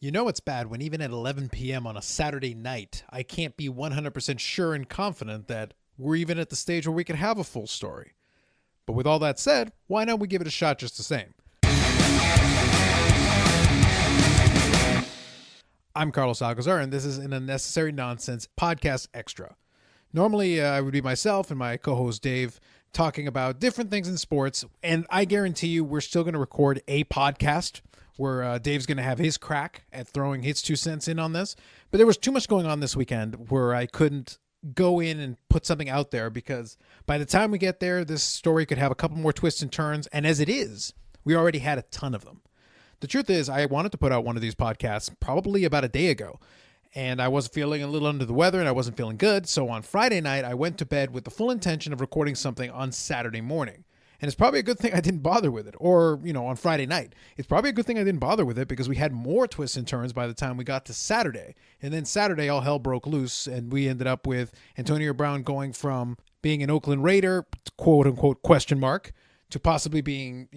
You know it's bad when even at 11 p.m. on a Saturday night, I can't be 100% sure and confident that we're even at the stage where we can have a full story. But with all that said, why not we give it a shot just the same? I'm Carlos Alcazar, and this is an Unnecessary Nonsense podcast extra. Normally, I would be myself and my co-host Dave talking about different things in sports, and I guarantee you we're still going to record a podcast where Dave's going to have his crack at throwing his 2 cents in on this. But there was too much going on this weekend where I couldn't go in and put something out there because by the time we get there, this story could have a couple more twists and turns. And as it is, we already had a ton of them. The truth is, I wanted to put out one of these podcasts probably about a day ago, and I was feeling a little under the weather and I wasn't feeling good. So on Friday night, I went to bed with the full intention of recording something on Saturday morning. And it's probably a good thing I didn't bother with it. Or, on Friday night. It's probably a good thing I didn't bother with it because we had more twists and turns by the time we got to Saturday. And then Saturday, all hell broke loose. And we ended up with Antonio Brown going from being an Oakland Raider, quote unquote, question mark, to possibly being,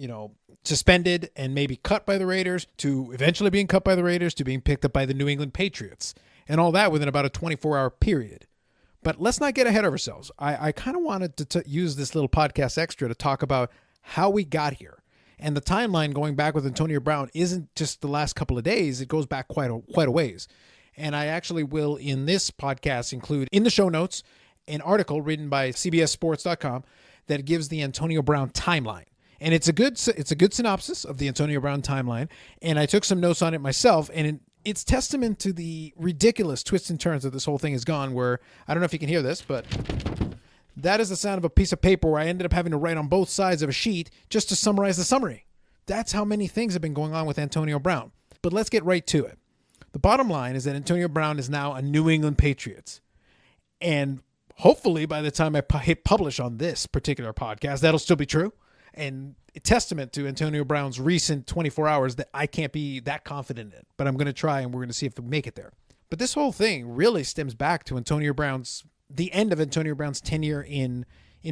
suspended and maybe cut by the Raiders, to eventually being cut by the Raiders, to being picked up by the New England Patriots. And all that within about a 24-hour period. But let's not get ahead of ourselves. I kind of wanted to use this little podcast extra to talk about how we got here. And the timeline going back with Antonio Brown isn't just the last couple of days. It goes back quite a ways. And I actually will, in this podcast, include in the show notes an article written by CBSSports.com that gives the Antonio Brown timeline. And it's a good synopsis of the Antonio Brown timeline. And I took some notes on it myself, and it's testament to the ridiculous twists and turns that this whole thing has gone, where I don't know if you can hear this, but that is the sound of a piece of paper where I ended up having to write on both sides of a sheet just to summarize the summary. That's how many things have been going on with Antonio Brown. But let's get right to it. The bottom line is that Antonio Brown is now a New England Patriot. And hopefully by the time I hit publish on this particular podcast, that'll still be true. And a testament to Antonio Brown's recent 24 hours that I can't be that confident in. But I'm going to try, and we're going to see if we make it there. But this whole thing really stems back to the end of Antonio Brown's tenure in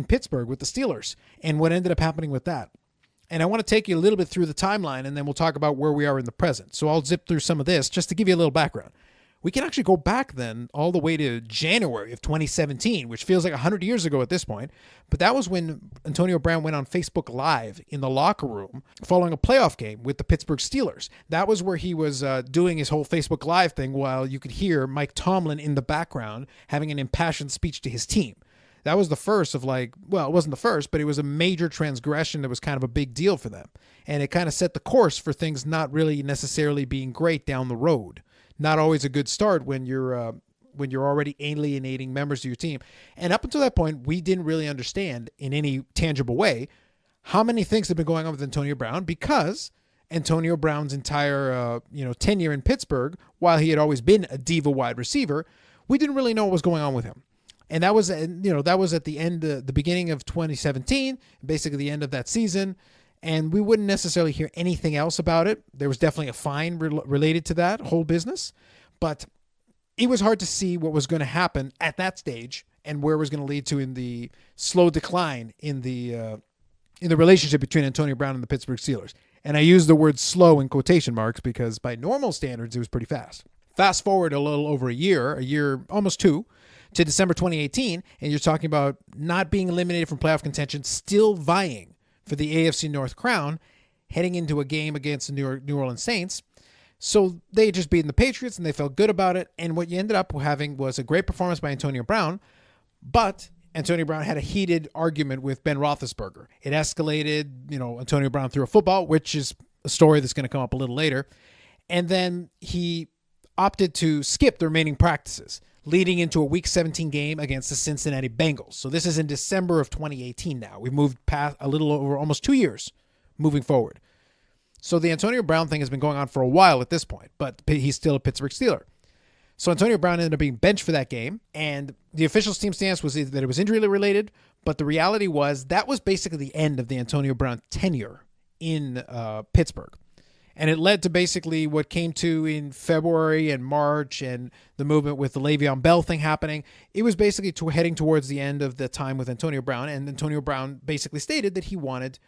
Pittsburgh with the Steelers and what ended up happening with that. And I want to take you a little bit through the timeline, and then we'll talk about where we are in the present. So I'll zip through some of this just to give you a little background. We can actually go back then all the way to January of 2017, which feels like 100 years ago at this point. But that was when Antonio Brown went on Facebook Live in the locker room following a playoff game with the Pittsburgh Steelers. That was where he was doing his whole Facebook Live thing while you could hear Mike Tomlin in the background having an impassioned speech to his team. That was the first of it wasn't the first, but it was a major transgression that was kind of a big deal for them. And it kind of set the course for things not really necessarily being great down the road. Not always a good start when you're already alienating members of your team. And up until that point, we didn't really understand in any tangible way how many things have been going on with Antonio Brown, because Antonio Brown's entire tenure in Pittsburgh, while he had always been a diva wide receiver, we didn't really know what was going on with him. And that was at the beginning of 2017, basically the end of that season. And we wouldn't necessarily hear anything else about it. There was definitely a fine related to that whole business. But it was hard to see what was going to happen at that stage and where it was going to lead to in the slow decline in the relationship between Antonio Brown and the Pittsburgh Steelers. And I use the word slow in quotation marks because by normal standards, it was pretty fast. Fast forward a little over a year, almost 2, to December 2018, and you're talking about not being eliminated from playoff contention, still vying for the AFC North crown, heading into a game against the New Orleans Saints. So they had just beaten the Patriots, and they felt good about it. And what you ended up having was a great performance by Antonio Brown, but Antonio Brown had a heated argument with Ben Roethlisberger. It escalated, Antonio Brown threw a football, which is a story that's going to come up a little later. And then he opted to skip the remaining practices, leading into a Week 17 game against the Cincinnati Bengals. So this is in December of 2018 now. We've moved past a little over almost 2 years moving forward. So the Antonio Brown thing has been going on for a while at this point, but he's still a Pittsburgh Steeler. So Antonio Brown ended up being benched for that game, and the officials' team stance was that it was injury related, but the reality was that was basically the end of the Antonio Brown tenure in Pittsburgh. And it led to basically what came to in February and March and the movement with the Le'Veon Bell thing happening. It was basically heading towards the end of the time with Antonio Brown. And Antonio Brown basically stated that he wanted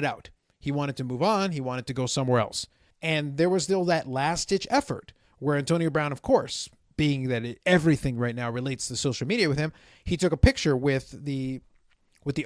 out. He wanted to move on. He wanted to go somewhere else. And there was still that last-ditch effort where Antonio Brown, of course, being that everything right now relates to social media with him, he took a picture with the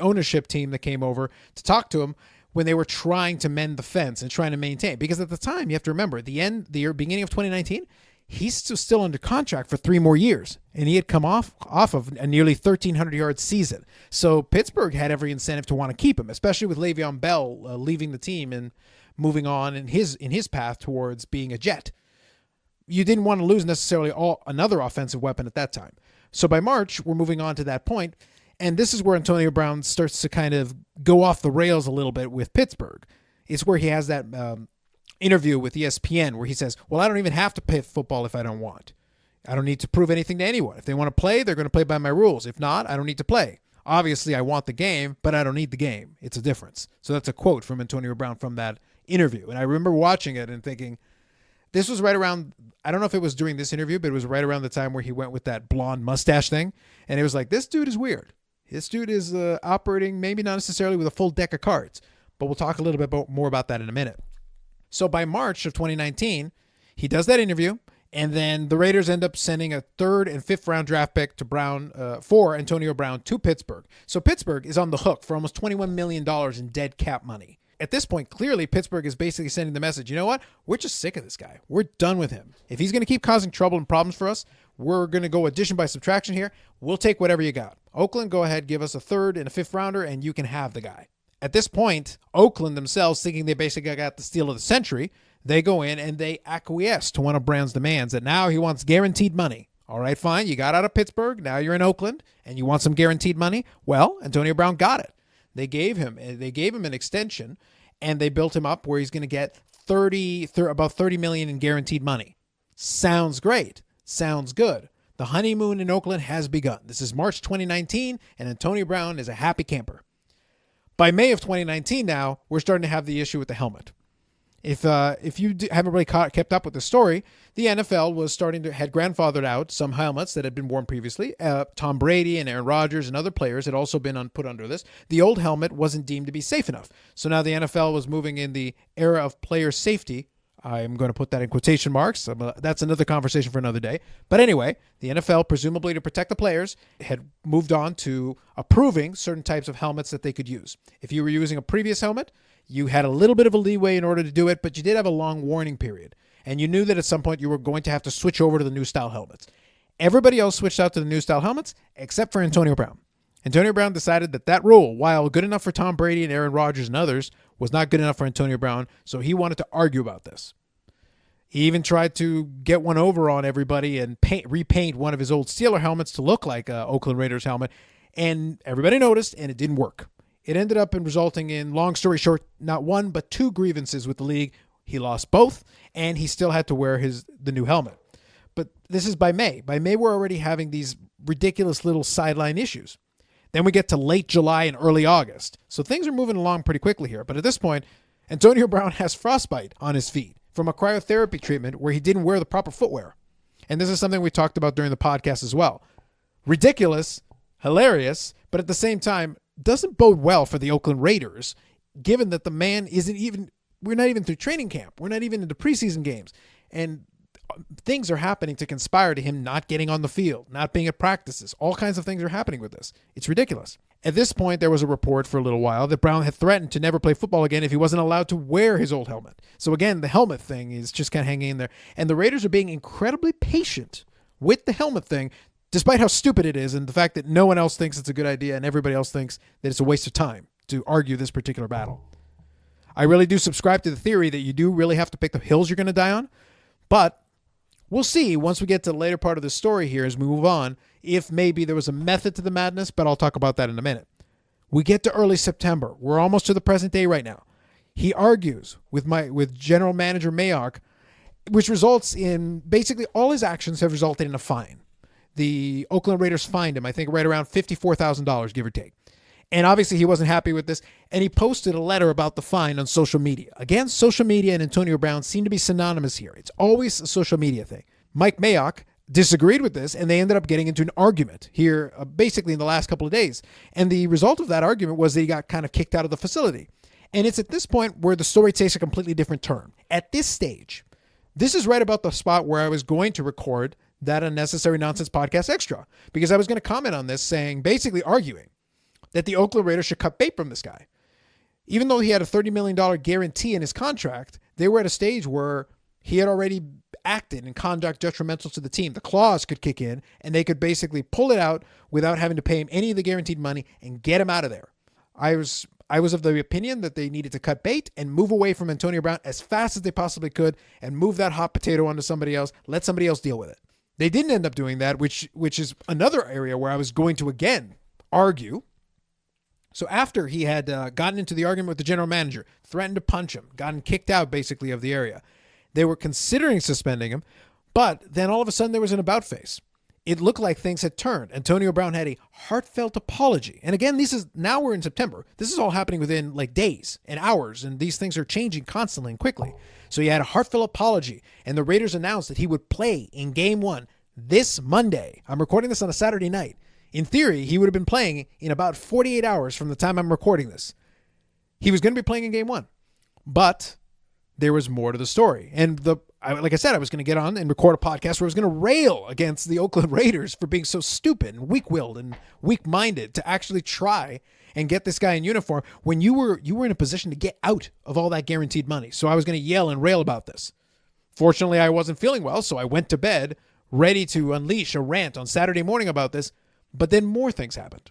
ownership team that came over to talk to him when they were trying to mend the fence and trying to maintain. Because at the time, you have to remember, beginning of 2019, he's still under contract for 3 more years, and he had come off of a nearly 1,300-yard season. So Pittsburgh had every incentive to want to keep him, especially with Le'Veon Bell leaving the team and moving on in his path towards being a Jet. You didn't want to lose necessarily another offensive weapon at that time. So by March, we're moving on to that point, and this is where Antonio Brown starts to kind of go off the rails a little bit with Pittsburgh. It's where he has that interview with ESPN where he says, well, I don't even have to play football if I don't want. I don't need to prove anything to anyone. If they want to play, they're going to play by my rules. If not, I don't need to play. Obviously, I want the game, but I don't need the game. It's a difference. So that's a quote from Antonio Brown from that interview. And I remember watching it and thinking, this was right around, I don't know if it was during this interview, but it was right around the time where he went with that blonde mustache thing. And it was like, this dude is weird. This dude is operating maybe not necessarily with a full deck of cards, but we'll talk a little bit more about that in a minute. So by March of 2019, he does that interview, and then the Raiders end up sending a 3rd and 5th round draft pick to for Antonio Brown to Pittsburgh. So Pittsburgh is on the hook for almost $21 million in dead cap money. At this point, clearly, Pittsburgh is basically sending the message, you know what? We're just sick of this guy. We're done with him. If he's going to keep causing trouble and problems for us, we're going to go addition by subtraction here. We'll take whatever you got. Oakland, go ahead, give us a 3rd and a 5th rounder, and you can have the guy. At this point, Oakland themselves, thinking they basically got the steal of the century, they go in and they acquiesce to one of Brown's demands that now he wants guaranteed money. All right, fine. You got out of Pittsburgh. Now you're in Oakland, and you want some guaranteed money? Well, Antonio Brown got it. They gave him an extension, and they built him up where he's going to get about $30 million in guaranteed money. Sounds great. Sounds good. The honeymoon in Oakland has begun. This is March 2019, and Antonio Brown is a happy camper. By May of 2019 now, we're starting to have the issue with the helmet. If you haven't really kept up with the story, the NFL had grandfathered out some helmets that had been worn previously. Tom Brady and Aaron Rodgers and other players had also been put under this. The old helmet wasn't deemed to be safe enough. So now the NFL was moving in the era of player safety. I'm going to put that in quotation marks. That's another conversation for another day. But anyway, the NFL, presumably to protect the players, had moved on to approving certain types of helmets that they could use. If you were using a previous helmet, you had a little bit of a leeway in order to do it, but you did have a long warning period. And you knew that at some point you were going to have to switch over to the new style helmets. Everybody else switched out to the new style helmets except for Antonio Brown. Antonio Brown decided that rule, while good enough for Tom Brady and Aaron Rodgers and others, was not good enough for Antonio Brown, so he wanted to argue about this. He even tried to get one over on everybody and repaint one of his old Steeler helmets to look like an Oakland Raiders helmet, and everybody noticed, and it didn't work. It ended up resulting in, long story short, not 1 but 2 grievances with the league. He lost both, and he still had to wear the new helmet. But this is by May. By May, we're already having these ridiculous little sideline issues. Then we get to late July and early August. So things are moving along pretty quickly here. But at this point, Antonio Brown has frostbite on his feet from a cryotherapy treatment where he didn't wear the proper footwear. And this is something we talked about during the podcast as well. Ridiculous, hilarious, but at the same time, doesn't bode well for the Oakland Raiders, given that the man we're not even through training camp. We're not even into preseason games. And things are happening to conspire to him not getting on the field, not being at practices. All kinds of things are happening with this. It's ridiculous. At this point, there was a report for a little while that Brown had threatened to never play football again if he wasn't allowed to wear his old helmet. So again, the helmet thing is just kind of hanging in there. And the Raiders are being incredibly patient with the helmet thing, despite how stupid it is and the fact that no one else thinks it's a good idea and everybody else thinks that it's a waste of time to argue this particular battle. I really do subscribe to the theory that you do really have to pick the hills you're going to die on, but we'll see once we get to the later part of the story here as we move on if maybe there was a method to the madness, but I'll talk about that in a minute. We get to early September. We're almost to the present day right now. He argues with General Manager Mayock, which results in basically all his actions have resulted in a fine. The Oakland Raiders fined him, I think, right around $54,000, give or take. And obviously he wasn't happy with this, and he posted a letter about the fine on social media. Again, social media and Antonio Brown seem to be synonymous here. It's always a social media thing. Mike Mayock disagreed with this, and they ended up getting into an argument here basically in the last couple of days. And the result of that argument was that he got kind of kicked out of the facility. And it's at this point where the story takes a completely different turn. At this stage, this is right about the spot where I was going to record that Unnecessary Nonsense Podcast Extra, because I was going to comment on this saying, basically arguing that the Oakland Raiders should cut bait from this guy. Even though he had a $30 million guarantee in his contract, they were at a stage where he had already acted in conduct detrimental to the team. The clause could kick in and they could basically pull it out without having to pay him any of the guaranteed money and get him out of there. I was of the opinion that they needed to cut bait and move away from Antonio Brown as fast as they possibly could and move that hot potato onto somebody else. Let somebody else deal with it. They didn't end up doing that, which is another area where I was going to again argue. So after he had gotten into the argument with the general manager, threatened to punch him, gotten kicked out basically of the area, they were considering suspending him, but then all of a sudden there was an about face. It looked like things had turned. Antonio Brown had a heartfelt apology. And again, now we're in September. This is all happening within like days and hours, and these things are changing constantly and quickly. So he had a heartfelt apology, and the Raiders announced that he would play in Game 1 this Monday. I'm recording this on a Saturday night. In theory, he would have been playing in about 48 hours from the time I'm recording this. He was going to be playing in Game 1. But there was more to the story. And like I said, I was going to get on and record a podcast where I was going to rail against the Oakland Raiders for being so stupid and weak-willed and weak-minded to actually try and get this guy in uniform when you were in a position to get out of all that guaranteed money. So I was going to yell and rail about this. Fortunately, I wasn't feeling well, so I went to bed ready to unleash a rant on Saturday morning about this. But then more things happened.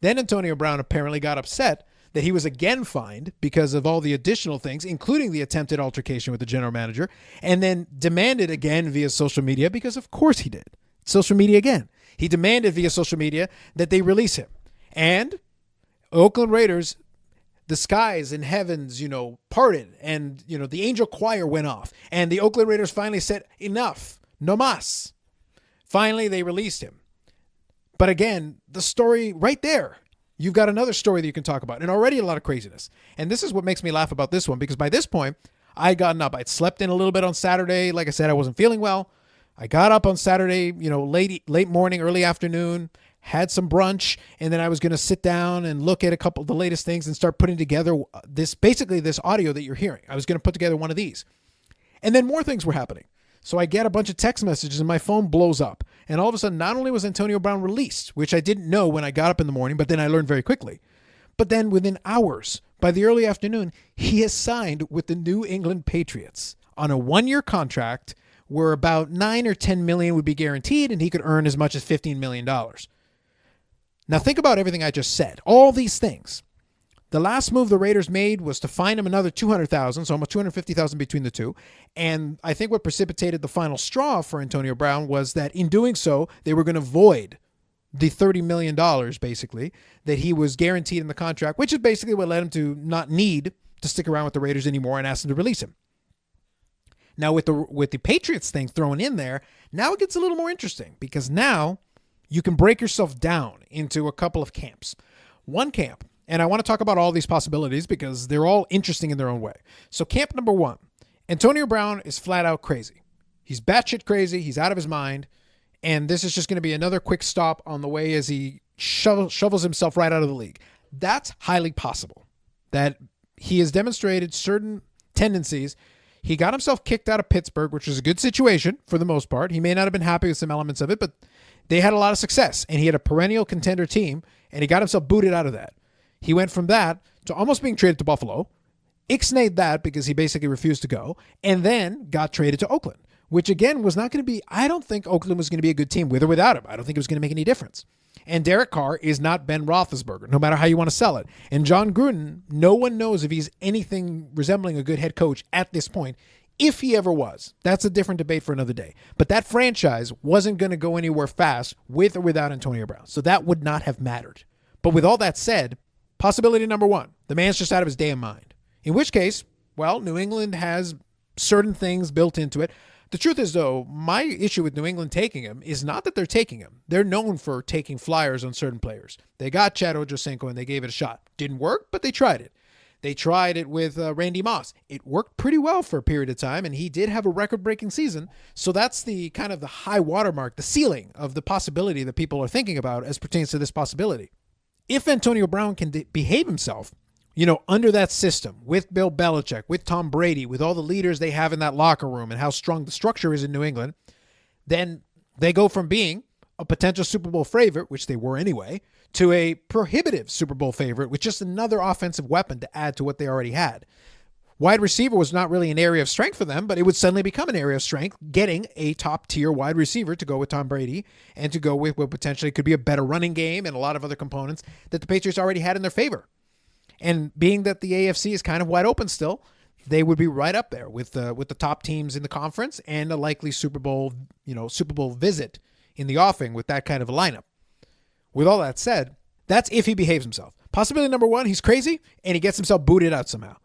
Then Antonio Brown apparently got upset that he was again fined because of all the additional things, including the attempted altercation with the general manager, and then demanded again via social media, because of course he did. Social media again. He demanded via social media that they release him. And Oakland Raiders, the skies and heavens, parted, and, the angel choir went off. And the Oakland Raiders finally said, enough, no mas. Finally, they released him. But again, the story right there, you've got another story that you can talk about, and already a lot of craziness. And this is what makes me laugh about this one, because by this point, I had gotten up. I'd slept in a little bit on Saturday. Like I said, I wasn't feeling well. I got up on Saturday, late morning, early afternoon, had some brunch, and then I was going to sit down and look at a couple of the latest things and start putting together this audio that you're hearing. I was going to put together one of these. And then more things were happening. So I get a bunch of text messages and my phone blows up. And all of a sudden, not only was Antonio Brown released, which I didn't know when I got up in the morning, but then I learned very quickly. But then within hours, by the early afternoon, he has signed with the New England Patriots on a 1-year contract where about $9 or $10 million would be guaranteed, and he could earn as much as $15 million. Now think about everything I just said. All these things. The last move the Raiders made was to fine him another $200,000, so almost $250,000 between the two. And I think what precipitated the final straw for Antonio Brown was that in doing so, they were going to void the $30 million, basically, that he was guaranteed in the contract, which is basically what led him to not need to stick around with the Raiders anymore and ask them to release him. Now, with the Patriots thing thrown in there, now it gets a little more interesting, because now you can break yourself down into a couple of camps. One camp, and I want to talk about all these possibilities because they're all interesting in their own way. So camp number one, Antonio Brown is flat out crazy. He's batshit crazy. He's out of his mind. And this is just going to be another quick stop on the way as he shovels himself right out of the league. That's highly possible. That he has demonstrated certain tendencies. He got himself kicked out of Pittsburgh, which was a good situation for the most part. He may not have been happy with some elements of it, but they had a lot of success. And he had a perennial contender team, and he got himself booted out of that. He went from that to almost being traded to Buffalo, ixnayed that because he basically refused to go, and then got traded to Oakland, which again was not going to be, I don't think Oakland was going to be a good team with or without him. I don't think it was going to make any difference. And Derek Carr is not Ben Roethlisberger, no matter how you want to sell it. And John Gruden, no one knows if he's anything resembling a good head coach at this point, if he ever was. That's a different debate for another day. But that franchise wasn't going to go anywhere fast with or without Antonio Brown. So that would not have mattered. But with all that said, possibility number one, the man's just out of his damn mind. In which case, well, New England has certain things built into it. The truth is, though, my issue with New England taking him is not that they're taking him. They're known for taking flyers on certain players. They got Chad Ochocinco and they gave it a shot. Didn't work, but they tried it. They tried it with Randy Moss. It worked pretty well for a period of time, and he did have a record-breaking season. So that's the kind of the high watermark, the ceiling of the possibility that people are thinking about as pertains to this possibility. If Antonio Brown can behave himself, under that system, with Bill Belichick, with Tom Brady, with all the leaders they have in that locker room and how strong the structure is in New England, then they go from being a potential Super Bowl favorite, which they were anyway, to a prohibitive Super Bowl favorite with just another offensive weapon to add to what they already had. Wide receiver was not really an area of strength for them, but it would suddenly become an area of strength, getting a top-tier wide receiver to go with Tom Brady and to go with what potentially could be a better running game and a lot of other components that the Patriots already had in their favor. And being that the AFC is kind of wide open still, they would be right up there with the top teams in the conference and a likely Super Bowl visit in the offing with that kind of a lineup. With all that said, that's if he behaves himself. Possibility number one, he's crazy and he gets himself booted out somehow.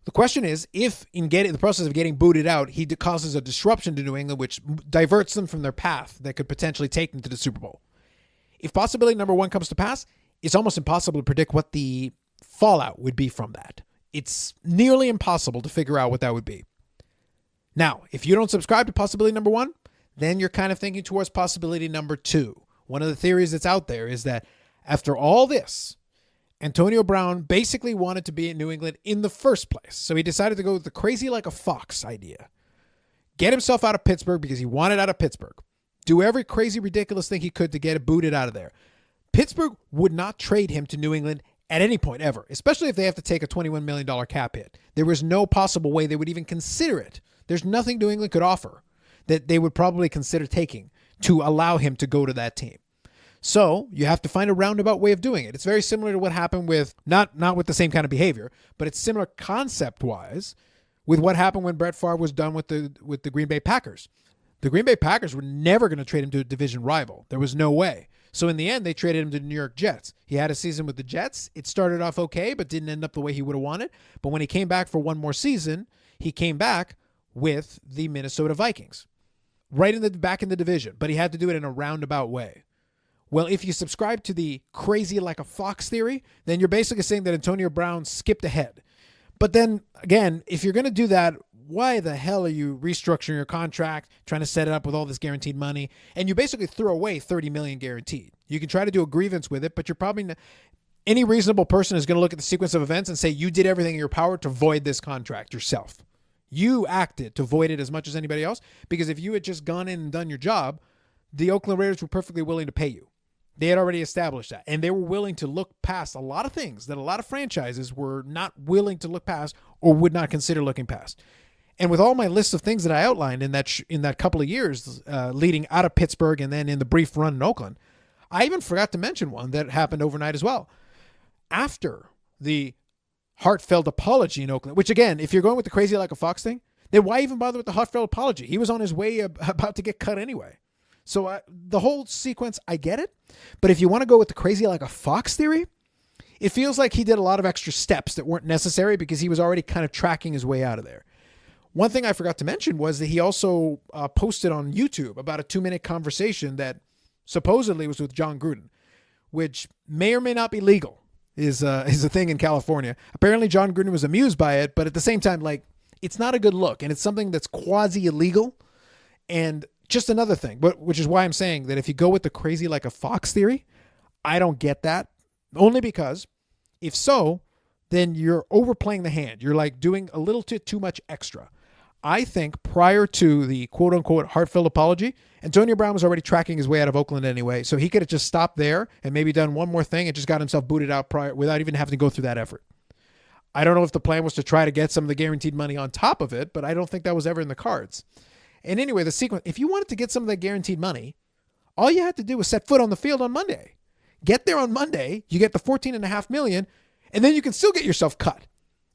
The question is, if in the process of getting booted out, he causes a disruption to New England, which diverts them from their path that could potentially take them to the Super Bowl. If possibility number one comes to pass, it's almost impossible to predict what the fallout would be from that. It's nearly impossible to figure out what that would be. Now, if you don't subscribe to possibility number one, then you're kind of thinking towards possibility number two. One of the theories that's out there is that after all this, Antonio Brown basically wanted to be in New England in the first place. So he decided to go with the crazy like a fox idea. Get himself out of Pittsburgh because he wanted out of Pittsburgh. Do every crazy, ridiculous thing he could to get it booted out of there. Pittsburgh would not trade him to New England at any point ever, especially if they have to take a $21 million cap hit. There was no possible way they would even consider it. There's nothing New England could offer that they would probably consider taking to allow him to go to that team. So you have to find a roundabout way of doing it. It's very similar to what happened with, not with the same kind of behavior, but it's similar concept-wise with what happened when Brett Favre was done with the Green Bay Packers. The Green Bay Packers were never going to trade him to a division rival. There was no way. So in the end, they traded him to the New York Jets. He had a season with the Jets. It started off okay, but didn't end up the way he would have wanted. But when he came back for one more season, he came back with the Minnesota Vikings. Right back in the division, but he had to do it in a roundabout way. Well, if you subscribe to the crazy like a fox theory, then you're basically saying that Antonio Brown skipped ahead. But then, again, if you're going to do that, why the hell are you restructuring your contract, trying to set it up with all this guaranteed money, and you basically threw away $30 million guaranteed? You can try to do a grievance with it, but you're probably not, any reasonable person is going to look at the sequence of events and say you did everything in your power to void this contract yourself. You acted to void it as much as anybody else, because if you had just gone in and done your job, the Oakland Raiders were perfectly willing to pay you. They had already established that, and they were willing to look past a lot of things that a lot of franchises were not willing to look past or would not consider looking past. And with all my list of things that I outlined in that couple of years leading out of Pittsburgh and then in the brief run in Oakland, I even forgot to mention one that happened overnight as well. After the heartfelt apology in Oakland, which again, if you're going with the crazy like a fox thing, then why even bother with the heartfelt apology? He was on his way about to get cut anyway. So the whole sequence, I get it. But if you want to go with the crazy like a fox theory, it feels like he did a lot of extra steps that weren't necessary because he was already kind of tracking his way out of there. One thing I forgot to mention was that he also posted on YouTube about a 2-minute conversation that supposedly was with John Gruden, which may or may not be legal, is a thing in California. Apparently John Gruden was amused by it, but at the same time, like, it's not a good look, and it's something that's quasi-illegal. And just another thing, which is why I'm saying that if you go with the crazy like a fox theory, I don't get that. Only because if so, then you're overplaying the hand. You're like doing a little too much extra. I think prior to the quote unquote heartfelt apology, Antonio Brown was already tracking his way out of Oakland anyway. So he could have just stopped there and maybe done one more thing and just got himself booted out prior without even having to go through that effort. I don't know if the plan was to try to get some of the guaranteed money on top of it, but I don't think that was ever in the cards. And anyway, the sequence, if you wanted to get some of that guaranteed money, all you had to do was set foot on the field on Monday. Get there on Monday, you get the $14.5 million, and then you can still get yourself cut.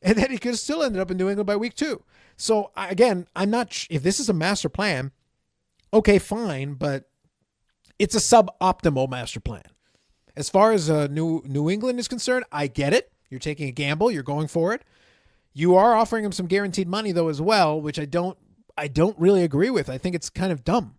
And then you could have still ended up in New England by week 2. So again, I'm not, if this is a master plan, okay, fine, but it's a suboptimal master plan. As far as New England is concerned, I get it. You're taking a gamble. You're going for it. You are offering him some guaranteed money though as well, which I don't really agree with. I think it's kind of dumb.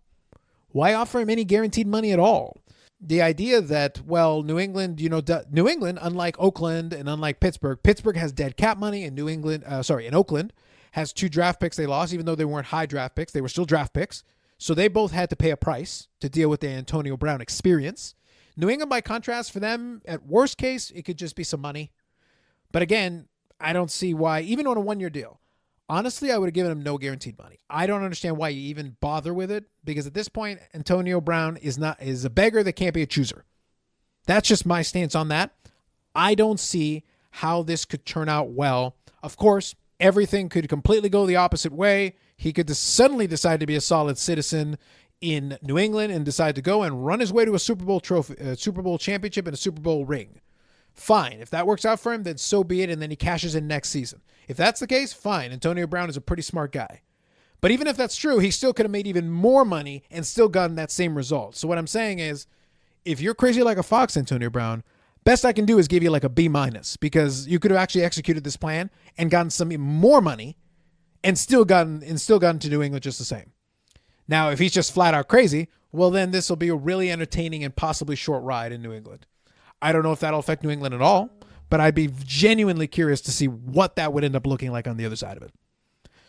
Why offer him any guaranteed money at all? The idea that, well, New England, unlike Oakland and unlike Pittsburgh has dead cap money, and and Oakland has 2 draft picks they lost, even though they weren't high draft picks. They were still draft picks. So they both had to pay a price to deal with the Antonio Brown experience. New England, by contrast, for them, at worst case, it could just be some money. But again, I don't see why, even on a 1-year deal, honestly, I would have given him no guaranteed money. I don't understand why you even bother with it, because at this point, Antonio Brown is a beggar that can't be a chooser. That's just my stance on that. I don't see how this could turn out well. Of course, everything could completely go the opposite way. He could suddenly decide to be a solid citizen in New England and decide to go and run his way to a Super Bowl trophy, a Super Bowl championship, and a Super Bowl ring. Fine. If that works out for him, then so be it, and then he cashes in next season. If that's the case, fine. Antonio Brown is a pretty smart guy. But even if that's true, he still could have made even more money and still gotten that same result. So what I'm saying is, if you're crazy like a fox, Antonio Brown, best I can do is give you like a B-, because you could have actually executed this plan and gotten some more money and still gotten to New England just the same. Now, if he's just flat out crazy, well, then this will be a really entertaining and possibly short ride in New England. I don't know if that'll affect New England at all, but I'd be genuinely curious to see what that would end up looking like on the other side of it.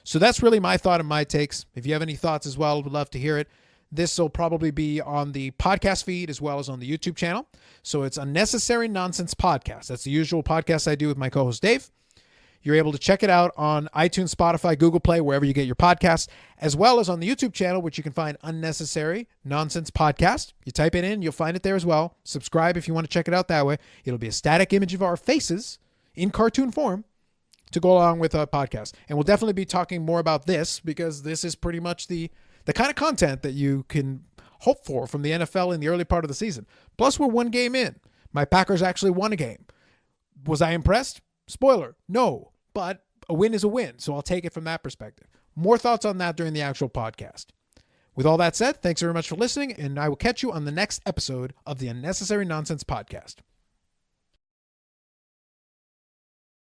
So that's really my thought and my takes. If you have any thoughts as well, would love to hear it. This will probably be on the podcast feed as well as on the YouTube channel. So it's Unnecessary Nonsense Podcast. That's the usual podcast I do with my co-host Dave. You're able to check it out on iTunes, Spotify, Google Play, wherever you get your podcasts, as well as on the YouTube channel, which you can find Unnecessary Nonsense Podcast. You type it in, you'll find it there as well. Subscribe if you want to check it out that way. It'll be a static image of our faces in cartoon form to go along with our podcast. And we'll definitely be talking more about this, because this is pretty much the kind of content that you can hope for from the NFL in the early part of the season. Plus, we're 1 game in. My Packers actually won a game. Was I impressed? Spoiler, no. But a win is a win, so I'll take it from that perspective. More thoughts on that during the actual podcast. With all that said, thanks very much for listening, and I will catch you on the next episode of the Unnecessary Nonsense Podcast.